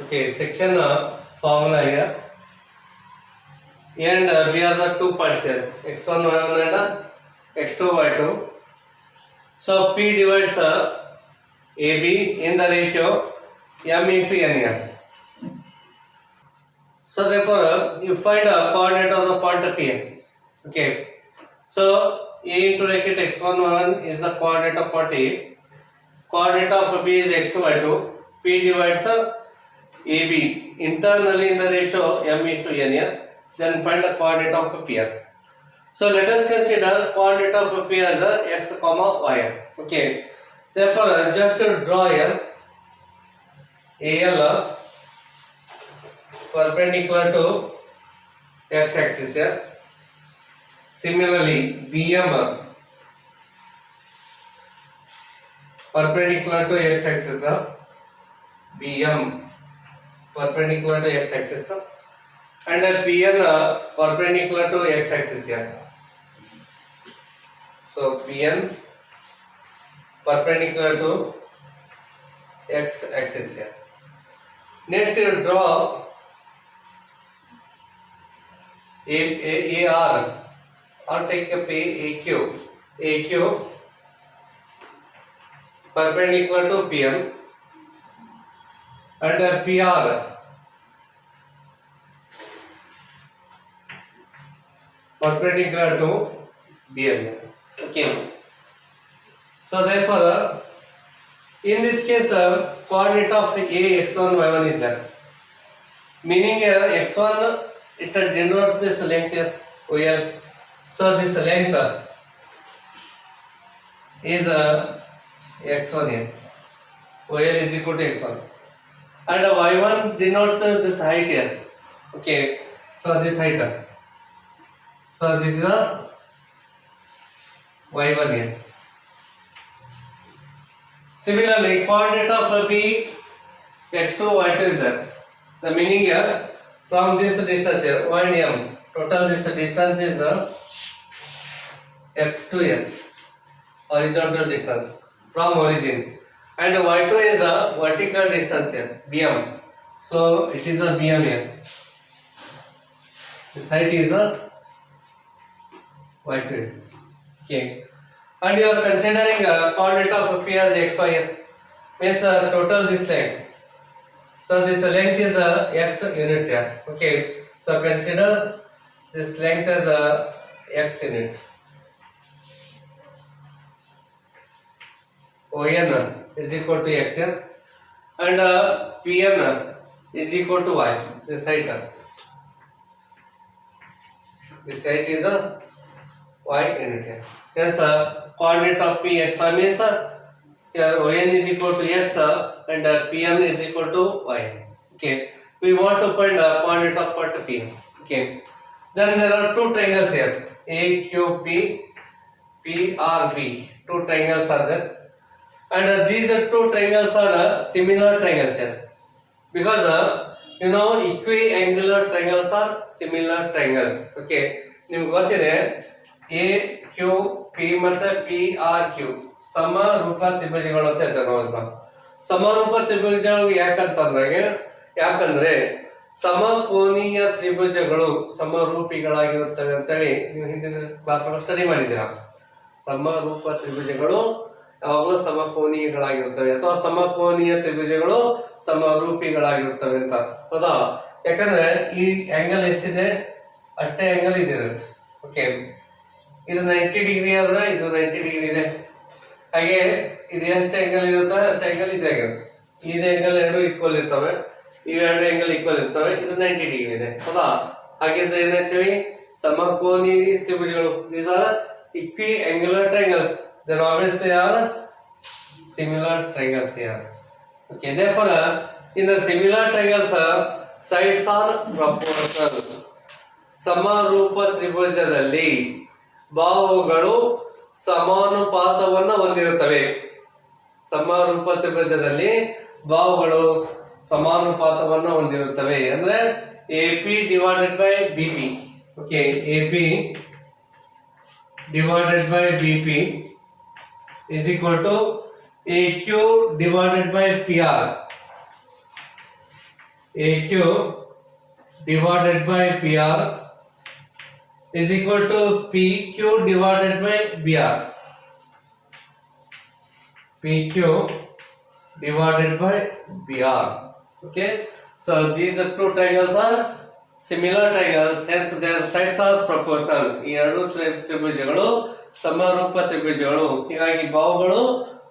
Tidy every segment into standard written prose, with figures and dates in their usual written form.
Okay, section formula here. A and B are the 2 points here. X1, Y1 and X2, Y2. So P divides AB in the ratio M into N here. So therefore, you find a coordinate of the point P. Okay. So A into bracket x1 y1 is the coordinate of point A. Coordinate of B is x2 y2. P divides AB internally in the ratio M into N here. Then find the coordinate of P here. So let us consider coordinate of P as x comma y. Okay. Therefore, just to draw here AL perpendicular to x axis here. Similarly, BM perpendicular to x axis, BM perpendicular to x axis, and PN perpendicular to x axis here. So PN perpendicular to x axis here. Next, you draw AR or take a AQ perpendicular to PM and PR perpendicular to BM. Okay. So therefore, in this case, coordinate of A x1 y1 is there. Meaning x1 it denotes this length here OL. So this length is x1 here. OL is equal to x1. And y1 denotes this height here. Okay. So this height. So this is a y1 here. Similarly, coordinate of B x2 y2 is there. The meaning here, from this distance here, y and m, total this distance is x2 here, horizontal distance from origin, and y2 is a vertical distance here, bm. So it is a bm here. This height is a y2. Okay. And you are considering coordinate of P as xy here, means total this length. So this length is x unit here. Okay. So consider this length as x unit. ON is equal to x here, and PN is equal to y. This height. This height is a y unit here. Hence, coordinate of P xy means here ON is equal to x and Pn is equal to y. Okay. We want to find coordinate of point P. Okay. Then there are two triangles here, AQP, PRB. Two triangles are there, and these two triangles are similar triangles here, because equiangular triangles are similar triangles. Okay. ನಿಮ್ಗೆ ಗೊತ್ತಿದೆ AQP ಮತ್ತು PRQ ಸಮರೂಪ ತ್ರಿಭುಜಗಳು ಅಂತ ಹೇಳ್ತಾರೆ ನಾವು. ಸಮರೂಪ ತ್ರಿಭುಜಗಳು ಯಾಕಂದ್ರೆ ಸಮಕೋನೀಯ ತ್ರಿಭುಜಗಳು ಸಮರೂಪಿಗಳಾಗಿರುತ್ತವೆ ಅಂತೇಳಿ ನೀವು ಹಿಂದಿನ ಕ್ಲಾಸ್ ಒಳಗೆ ಸ್ಟಡಿ ಮಾಡಿದ್ದೀರಾ. ಸಮರೂಪ ತ್ರಿಭುಜಗಳು ಯಾವಾಗಲೂ ಸಮಕೋನೀಯಗಳಾಗಿರುತ್ತವೆ ಅಥವಾ ಸಮಕೋನೀಯ ತ್ರಿಭುಜಗಳು ಸಮರೂಪಿಗಳಾಗಿರುತ್ತವೆ ಅಂತ. ಹೌದಾ? ಯಾಕಂದ್ರೆ ಈ ಆಂಗಲ್ ಎಷ್ಟಿದೆ ಅಷ್ಟೇ ಆಂಗಲ್ ಇದಿರುತ್ತೆ. ಓಕೆ. ಇದು 90 ಡಿಗ್ರಿ ಆದ್ರೆ ಇದು 90 ಡಿಗ್ರಿ ಇದೆ. ಹಾಗೆ ಇದು ಎಷ್ಟು ಆಂಗಲ್ ಇರುತ್ತೆ ಅಷ್ಟು ಆಂಗಲ್ ಇದೆ ಆಗಿರುತ್ತೆ. ಇದು ಆಂಗಲ್ ಎರಡು ಈಕ್ವಲ್ ಇರ್ತವೆ, ಇವೆರಡು ಆಂಗಲ್ ಈಕ್ವಲ್ ಇರ್ತವೆ. ಇದು 90 ಡಿಗ್ರಿ ಇದೆ. ಹೌದಾ? ಹಾಗಿದ್ರೆ ಏನಂತೇಳಿ ಸಮಕೋನೀಯ ತ್ರಿಭುಜಗಳು. These are equiangular triangles. Then always they are similar triangles here. Okay. Therefore, in the similar triangles, sides are proportional. ಸಮರೂಪ ತ್ರಿಭುಜದಲ್ಲಿ ಬಾಹುಗಳು ಸಮಾನುಪಾತವನ್ನು ಹೊಂದಿರುತ್ತವೆ. ಸಮರೂಪ ತ್ರಿಭುಜದಲ್ಲಿ ಬಾಹುಗಳು ಸಮಾನುಪಾತವನ್ನು ಹೊಂದಿರುತ್ತವೆ ಅಂದ್ರೆ AP divided by BP. Okay, AP divided by BP is equal to AQ divided by PR. AQ divided by PR is equal to PQ divided by BR. PQ divided by BR. Okay. So these two triangles are similar triangles, hence their sides are proportional. ಈ ಎರಡು ತ್ರಿಭುಜಗಳು ಸಮರೂಪ ತ್ರಿಭುಜಗಳು, ಹೀಗಾಗಿ ಬಾಹುಗಳು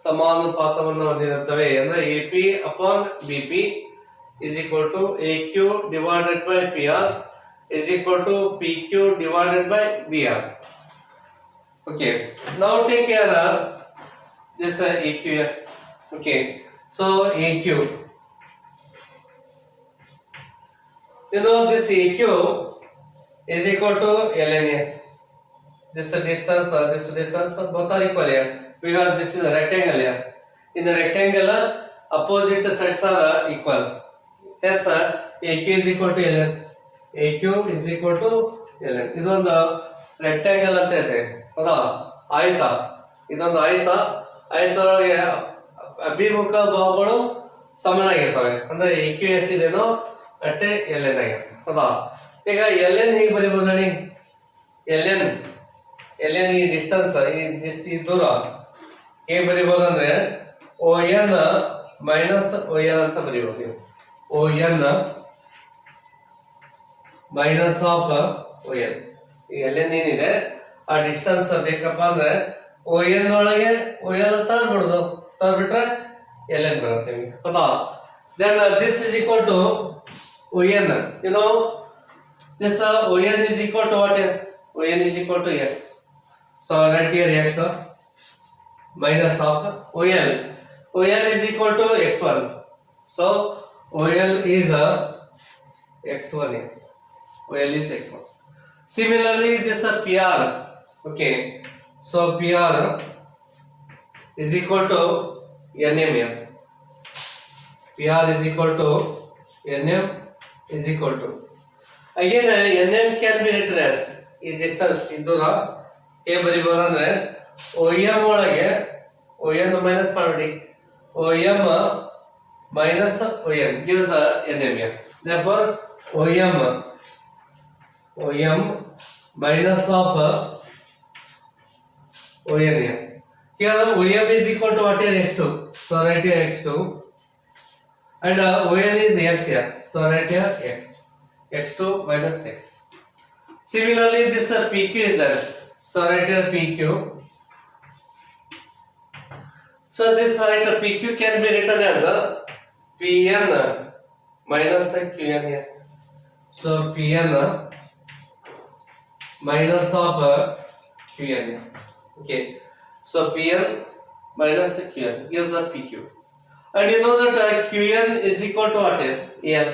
ಸಮಾನುಪಾತವನ್ನು ಹೊಂದಿರುತ್ತವೆ. ಅಂದ್ರೆ AP upon BP is equal to AQ divided by PR is equal to PQ divided by BR. Okay, now take care of this AQ. Okay, so AQ, you know this AQ is equal to LNS. This distance both are equal here because this is a rectangle here. In the rectangle, opposite sides are equal. Hence, AQ is equal to LN. AQ is equal to LN. ಇದೊಂದು rectangle ಅಂತ ಇದೆ, ಹೌದಾ? ಆಯತ, ಇದೊಂದು ಆಯತ. ಆಯತದೊಳಗೆ ಅಭಿಮುಖ ಬಾಹುಗಳು ಸಮನಾಗಿರ್ತವೆ. ಅಂದ್ರೆ AQ ಎಷ್ಟಿದೆನೋ ಅಷ್ಟೇ LN ಆಗಿರ್ತದೆ, ಹೌದಾ? ಈಗ LN ಹೀಗೆ ಬರೀಬೋದು ನೋಡಿ. LN ಈ ಡಿಸ್ಟೆನ್ಸ್, ಈ ದೂರ ಹೇಗೆ ಬರೀಬೋದು ಅಂದ್ರೆ ON ಮೈನಸ್ OL ಅಂತ ಬರೀಬೋದು. ON minus of OL. ಈ LN ಏನಿದೆ ಆ ಡಿಸ್ಟೆನ್ಸ್ ಬೇಕಪ್ಪ ಅಂದ್ರೆ ON ಒಳಗೆ OL ತಗೊಂಡ್ಬಿಡುದು, ತಗೊಂಡ್ಬಿಟ್ರೆ LN ಬರುತ್ತೆ, ಹೌದಾ? Then this is equal to ON. You know this ON is equal to what? ON is equal to X. So right here X minus of OL. OL is equal to X1. So OL is X1 here. OL is X1. Similarly, this PR. Okay, so PR is equal to NM here. PR is equal to NM is equal to, again NM can be written as ಈ distance ಇದು ಹೇಗೆ ಬರೀಬಹುದು ಅಂದ್ರೆ OM ಒಳಗೆ ON minus ಮಾಡಿ, OM minus ON gives NM here. Therefore OM minus of ON here. Here OM is equal to what here? X2. So right here X2 and ON is X here. So right here X2 minus X. Similarly this PQ is there. So right here PQ. So this right PQ can be written as PN minus QN here. So PN minus of QN here. Okay. So PN minus QN gives a PQ. And you know that QN is equal to what here? AL.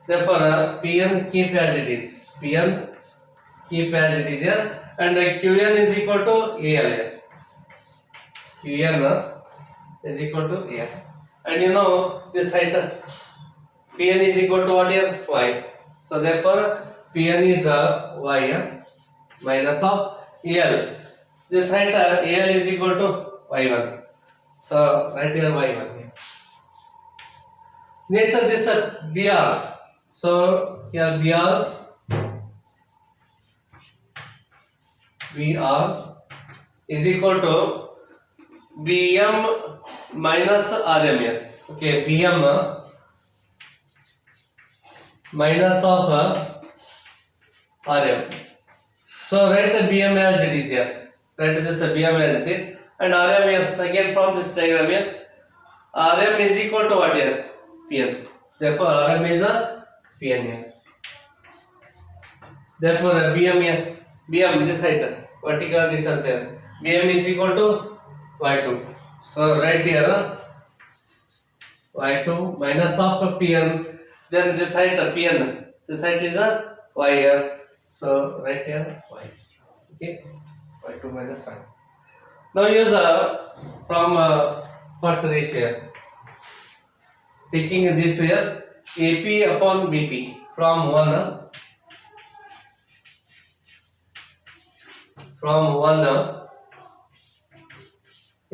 Therefore PN keep as it is. PN keep as it is here. And QN is equal to AL here. QN is equal to AL. And you know this height PN is equal to what here? Y. So therefore PN is Y here minus of AL. This height AL is equal to Y1. So right here Y1 here. Next this BR. So here BR is equal to BM minus RM here. Okay, BM minus of RM. So write BM as it is here. Write this BM as it is, and RM here again from this diagram here. RM is equal to what here? PN. Therefore RM is PN here. Therefore BM here. BM this height, vertical distance here. BM is equal to Y2. So right here Y2 minus of PN. Then this height PN. This height is Y here. So right here Y. Okay. Y2 minus Y. Now use from first ratio here. Taking this to here AP upon BP from 1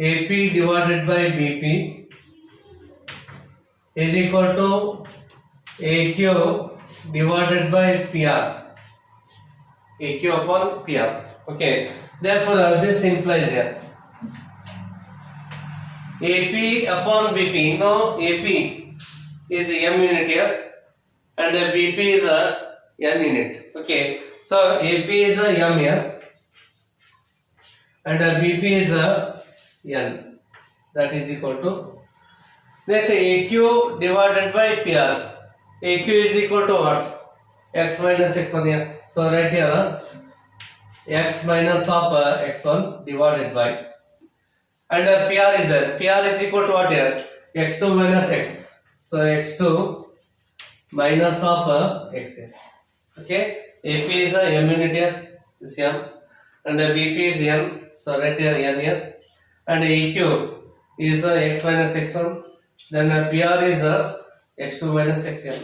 AP divided by BP is equal to AQ divided by PR. AQ upon PR. Okay. Therefore, this implies here AP upon BP. Now, AP is M unit here, and BP is a N unit. Okay. So, AP is a M here, and BP is a N. That is equal to, next AQ divided by PR. AQ is equal to what? X minus X1 here. So right here X minus of X1 divided by, and PR is there. PR is equal to what here? X2 minus X. So X2 minus of X here. Okay. AP is a M unit here. This M, and BP is N. So right here N here, and AQ is X minus X1. Then PR is X2 minus Xn.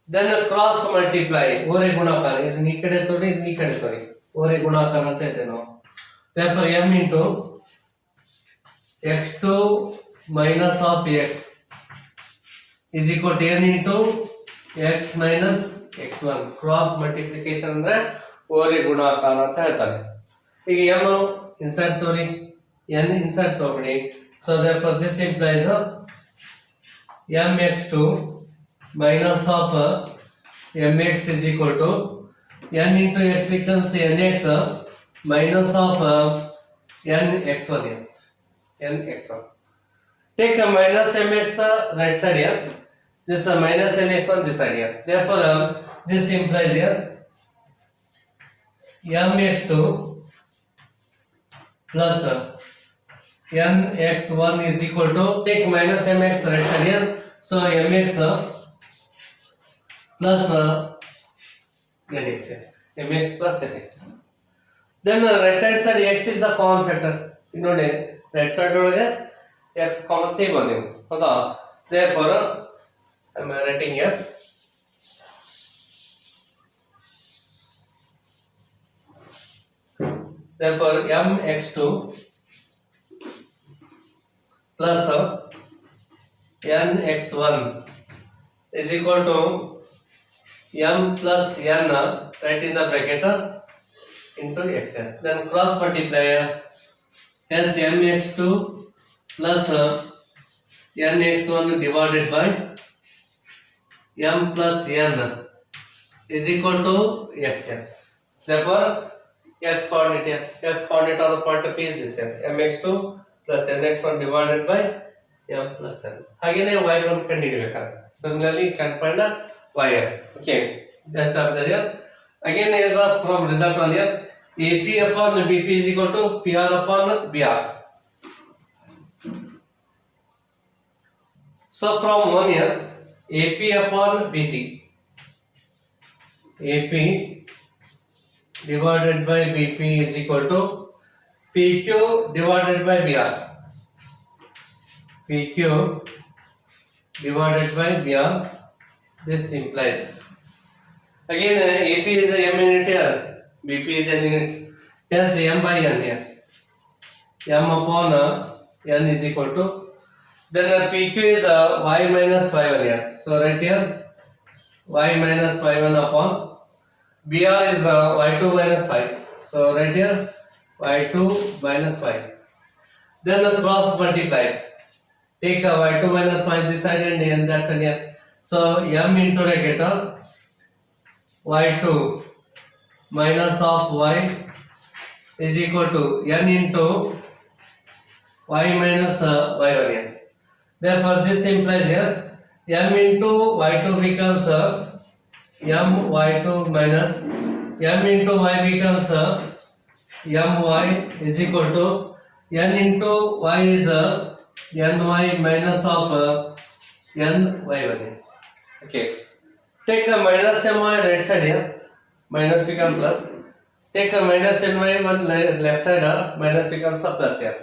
Then cross multiply. Ore gunakara. Idu ee kade todi, idu ee kade todi. Ore gunakara anta ಇದೆ ನಾವು. Therefore M into X2 minus of X is equal to N into X minus X1. Cross multiplication ಅಂದ್ರೆ ore gunakara ಅಂತ ಹೇಳ್ತಾರೆ. ಈಗ M inside ತೋರಿ, N inside ತಗೊಳ್ಳಿ. So therefore this implies mx2 minus of mx is equal to n into x becomes nx minus of nx1 is nx1. Take a minus mx right side here. This minus nx1 this side here. Therefore this implies here mx2 plus nx1 is equal to, take minus mx right side here, so mx plus nx here, mx plus nx. Then right hand side x is the common factor. You know, right side x common thing on him. Therefore I am writing here therefore mx2 plus nx1 is equal to m plus n right in the bracket into xn. Then cross multiply, hence mx2 plus nx1 divided by m plus n is equal to xn. Therefore x coordinate of the point P is this here, mx2 plus nx1 divided by m plus n. Again y1 ಕಂಡುಹಿಡಿಯಬೇಕಾಗುತ್ತೆ. Similarly you can find a y. Okay, just observe here. Again is from result on here, AP upon BP is equal to PR upon BR. So from one here, AP upon BP, AP divided by BP is equal to PQ divided by BR. PQ divided by BR. This implies, again AP is a M unit here, BP is an unit. Hence M by N here. M upon N is equal to, then PQ is Y minus Y1 here. So right here Y minus Y1 upon BR is Y2 minus Y. So right here Y2 minus Y. Then the cross multiply. Take Y2 minus Y this side and N that side here. So M into bracket Y2 minus of Y is equal to N into Y minus Y1 here. Therefore this implies here M into Y2 becomes M Y2 minus M into Y becomes My is equal to N into Y is Ny minus of Ny1. Okay. Take a minus My right side here, minus become plus. Take a minus Ny1 left side, minus becomes a plus here.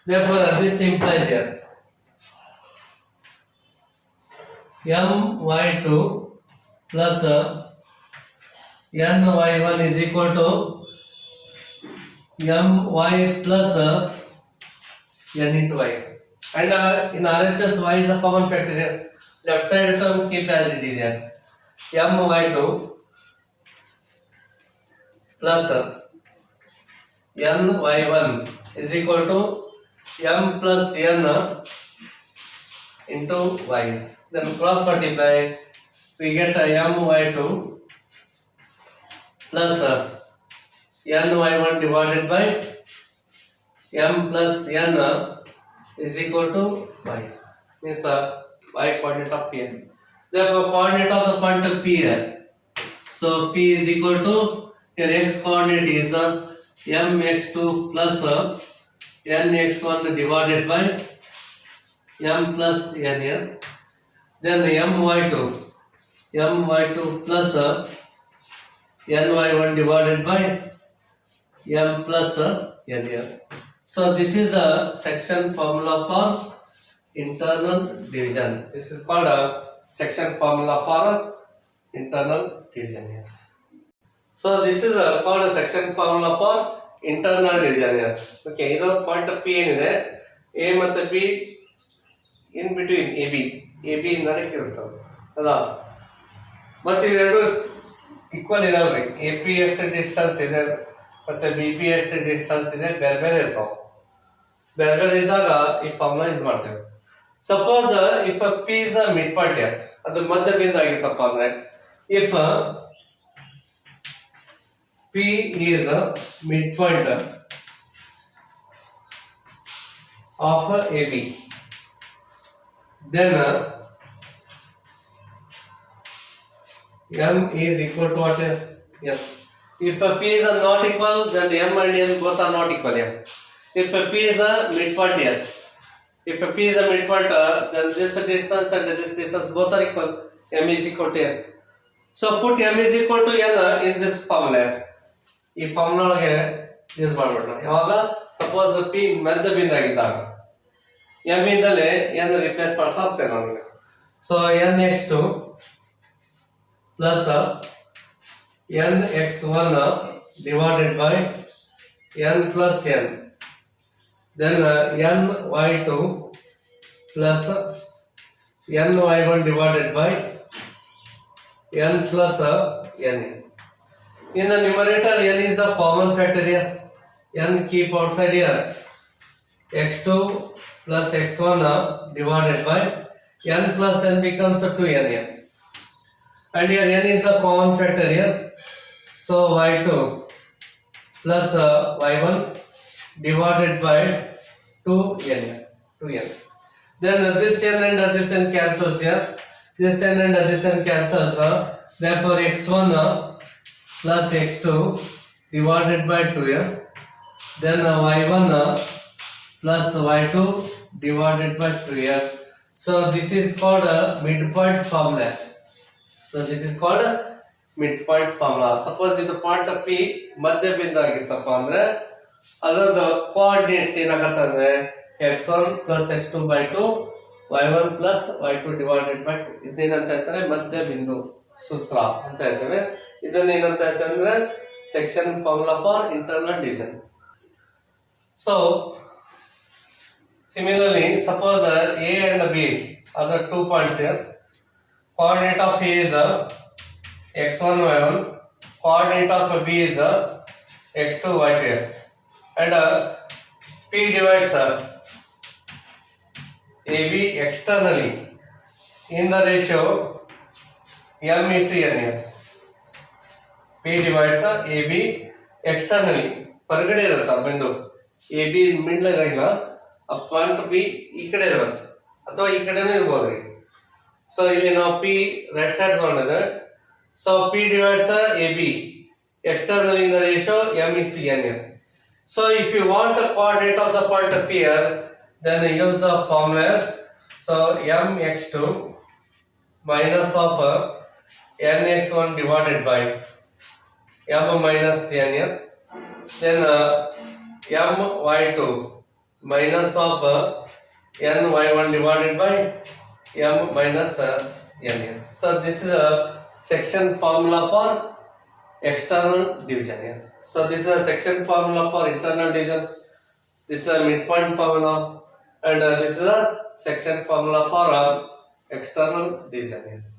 Therefore this implies here My2 plus Ny1 is equal to My plus N into Y. And in RHS Y is a common factor here. left side term keep as it is here. My2 plus ny1 is equal to m plus n into y. Then cross multiply, we get my2 plus ny1 divided by m plus n is equal to y. Means y coordinate of p. Therefore, coordinate of the point of p here. So p is equal to, here x coordinate is mx2 plus nx1 divided by m plus n here. Then my2 plus ny1 divided by m plus n here. So this is the section formula for internal division. This is called a section formula for internal division here. So this is called a section formula for internal division here. Okay, either point of P ಏನಿದೆ A ಮತ್ತು B in between AB ನಡಕಿರುತ್ತದೆ ಅಲ್ಲ, ಮತ್ತೆ ಇವೆರಡು equal ಇರಲ್ರಿ. AP ಎಷ್ಟು distance ಇದೆ ಮತ್ತೆ BP ಎಷ್ಟು distance ಇದೆ, ಬೇರೆ ಬೇರೆ ಇರ್ತಾವ. ಬೇರೆ ಬೇರೆ ಇದ್ದಾಗ ಈ ಫಾರ್ಮುಲಾ ಯೂಸ್ ಮಾಡ್ತೇವೆ. Suppose if P is the mid point here, ಅದು ಮಧ್ಯ ಬಿಂದು ಆಗಿತ್ತಪ್ಪ ಅಂದ್ರೆ, if P is a midpoint of AB, then M is equal to what? Yes. If P is not equal, then M and N both are not equal here. If P is a midpoint here, if P is a midpoint, then this distance and this distance both are equal. M is equal to N. So put M is equal to N in this formula. ಈ formula ಒಳಗೆ use ಮಾಡ್ಬಿಟ್ಟು ಯಾವಾಗ suppose P ಮಧ್ಯ ಬಿಂದು ಆಗಿದ್ದಾಗ M ಇಂದಲೇ N replace ಮಾಡ್ತಾ ಹೋಗ್ತೇನೆ ನಮಗೆ. So n x two plus n x one divided by n plus n, then n y two plus n y one divided by n plus n. In the numerator, n is the common factor here. N keep outside here. x2 plus x1 divided by n plus n becomes 2n here. And here n is the common factor here. So y2 plus y1 divided by 2n here. 2n. Then this n and this n cancels here. This n and this n cancels. Therefore x1 plus x2 divided by 2m, then y1 plus y2 divided by 2m. So this is called a midpoint formula. So this is called a midpoint formula. Suppose the point of P ಮಧ್ಯ ಬಿಂದು ಆಗಿತ್ತಪ್ಪ ಅಂದ್ರೆ ಅದರ coordinates ಏನಾಗತ್ತೆ ಅಂದ್ರೆ x1 plus x2 by 2, y1 plus y2 divided by 2. ಇದೇನಂತ ಹೇಳ್ತಾರೆ ಮಧ್ಯ ಬಿಂದು ಸೂತ್ರ ಅಂತ ಹೇಳ್ತೇವೆ. ಇದನ್ನ ಏನಂತ ಹೇಳ್ತೇವೆ ಅಂದ್ರೆ section formula for internal division. So similarly suppose A and B are the 2 points here. Coordinate of A is x1 y1, coordinate of B is x2 y2 here. And P divides AB externally in the ratio m into n here. P divides AB externally, ಹೊರಗಡೆ ಇರುತ್ತೆ ಬಿಂದು AB middle ಇರಂಗಿಲ್ಲ, ಆ point P ಈ ಕಡೆ ಇರುತ್ತೆ ಅಥವಾ ಈ ಕಡೆನೂ ಇರ್ಬೋದ್ರಿ. ಸೊ ಇಲ್ಲಿ ನಾವು P ರೈಟ್ ಸೈಡ್ ತಗೊಂಡಿದ್ದೇವೆ. So P divides AB externally in the ratio m is to n here. So if you want the coordinate of the point P here, then use the formula. So mx2 minus of nx1 divided by m minus n here, then my2 minus of ny1 divided by m minus n here. So this is a section formula for external division here. So this is a section formula for internal division. This is a midpoint formula, and this is a section formula for external region है।